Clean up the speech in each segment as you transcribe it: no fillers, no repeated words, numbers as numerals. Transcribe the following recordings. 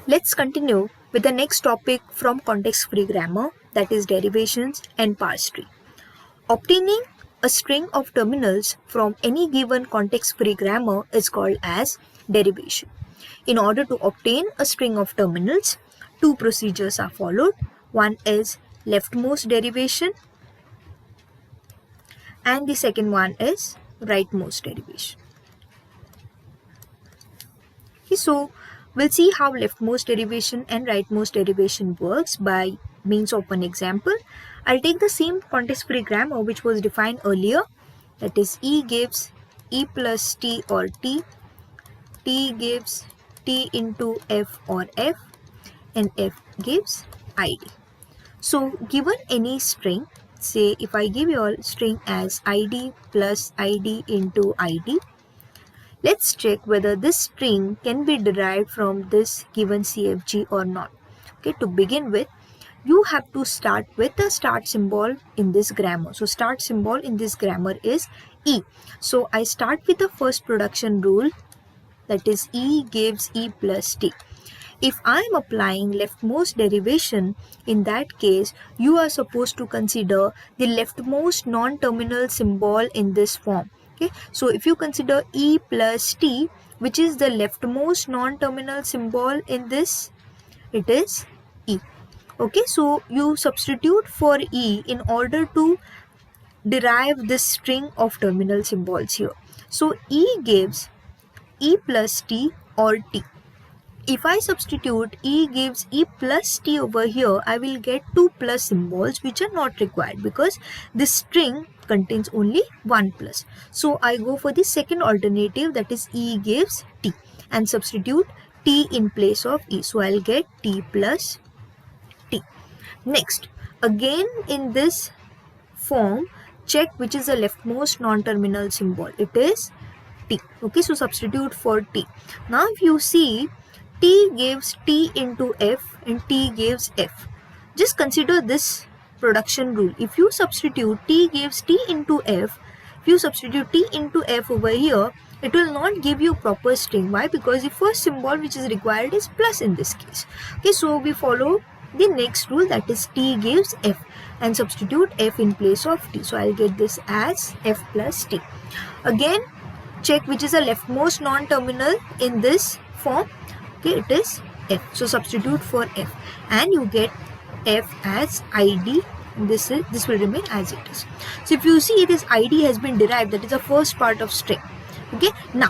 Let's continue with the next topic from context-free grammar, that is derivations and parse tree. Obtaining a string of terminals from any given context-free grammar is called as derivation. In order to obtain a string of terminals, two procedures are followed. One is leftmost derivation and the second one is rightmost derivation. Okay, so we'll see how leftmost derivation and rightmost derivation works by means of one example. I'll take the same context-free grammar which was defined earlier, that is E gives E plus T or T gives T into F or F, and F gives ID. So given any string, say if I give you a string as ID plus ID into ID, let's check whether this string can be derived from this given CFG or not. Okay, to begin with, you have to start with the start symbol in this grammar. So start symbol in this grammar is E. So I start with the first production rule, that is E gives E plus T. If I am applying leftmost derivation, in that case, you are supposed to consider the leftmost non-terminal symbol in this form. Okay, so if you consider E plus T, which is the leftmost non-terminal symbol in this, it is E. Okay, so you substitute for E in order to derive this string of terminal symbols here. So E gives E plus T or T. If I substitute E gives E plus T over here, I will get two plus symbols which are not required because this string contains only one plus. So I go for the second alternative, that is E gives T, and substitute T in place of E. So I'll get T plus T. Next, again in this form, check which is the leftmost non-terminal symbol. It is T. Okay, so substitute for T. Now if you see, T gives T into F and T gives F. Just consider this production rule. If you substitute T gives T into F, if you substitute T into F over here, it will not give you proper string. Why? Because the first symbol which is required is plus in this case. Okay, so we follow the next rule, that is T gives F, and substitute F in place of T. So I'll get this as F plus T. Again, check which is the leftmost non-terminal in this form. Okay, it is F. So substitute for F and you get F as ID. This will remain as it is. So if you see, this ID has been derived, that is the first part of string. Okay, now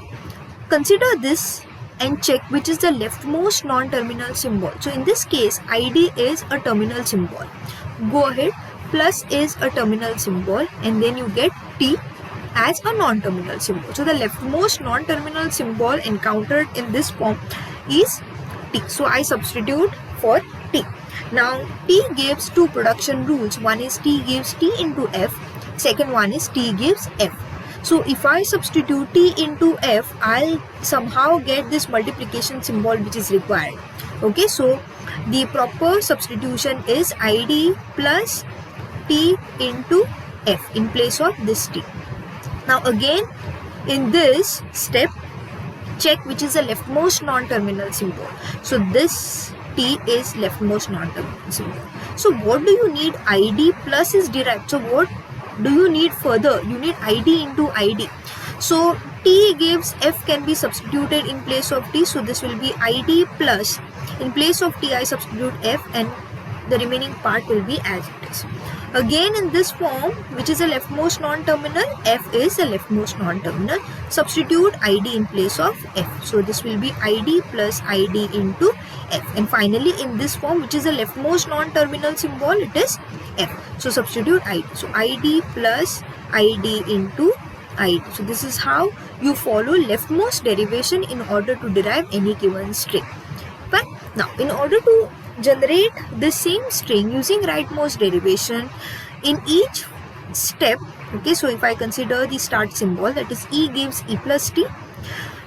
consider this and check which is the leftmost non-terminal symbol. So in this case, ID is a terminal symbol. Go ahead, plus is a terminal symbol, and then you get T as a non-terminal symbol. So the leftmost non-terminal symbol encountered in this form is T. So I substitute for T. Now T gives two production rules. One is T gives T into F. Second one is T gives F. So if I substitute T into F, I'll somehow get this multiplication symbol which is required. Okay, so the proper substitution is ID plus T into F in place of this T. Now again, in this step, check which is the leftmost non-terminal symbol. So this T is leftmost non-terminal symbol. So what do you need? ID plus is derived. So what do you need further? You need ID into ID. So T gives F can be substituted in place of T. So this will be ID plus, in place of T I substitute F, and the remaining part will be as it is. Again in this form, which is a leftmost non-terminal, F is a leftmost non-terminal. Substitute ID in place of F. So this will be ID plus ID into F. And finally in this form, which is a leftmost non-terminal symbol, it is F. So substitute ID. So ID plus ID into ID. So this is how you follow leftmost derivation in order to derive any given string. But now in order to generate the same string using rightmost derivation, in each step, okay, so if I consider the start symbol, that is E gives E plus T,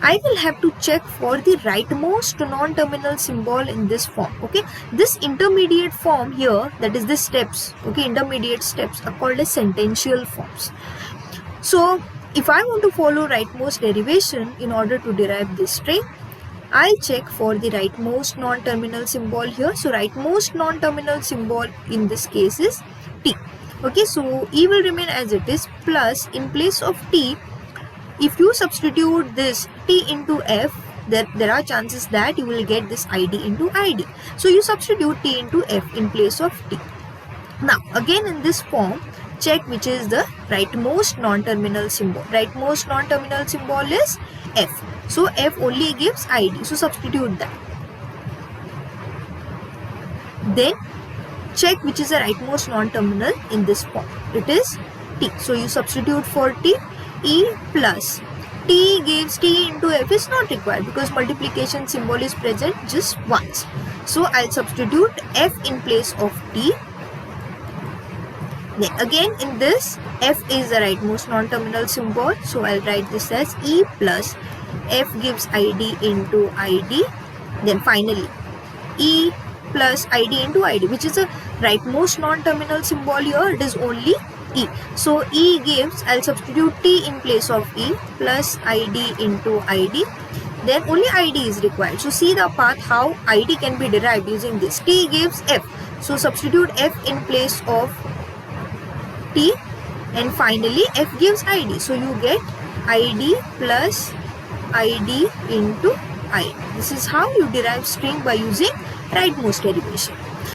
I will have to check for the rightmost non-terminal symbol in this form. Okay, this intermediate form here, that is the steps, okay, intermediate steps are called as sentential forms. So if I want to follow rightmost derivation in order to derive this string, I'll check for the rightmost non-terminal symbol here. So rightmost non-terminal symbol in this case is t. Okay, so e will remain as it is, plus in place of t, if you substitute this t into f, there are chances that you will get this id into id. So you substitute t into f in place of t. Now again in this form, check which is the rightmost non-terminal symbol. Rightmost non-terminal symbol is f. So f only gives id. So substitute that. Then check which is the rightmost non-terminal in this form. It is t. So you substitute for t, e plus t gives t into f is not required because multiplication symbol is present just once. So I'll substitute f in place of t. Then again in this, f is the rightmost non-terminal symbol. So I'll write this as e plus f gives id into id. Then finally e plus id into id, which is a rightmost non-terminal symbol here. It is only e. So e gives, I'll substitute t in place of e plus id into id. Then only id is required. So see the path how id can be derived using this. T gives f. So substitute f in place of t, and finally f gives id. So you get id plus id into id. This is how you derive string by using rightmost derivation.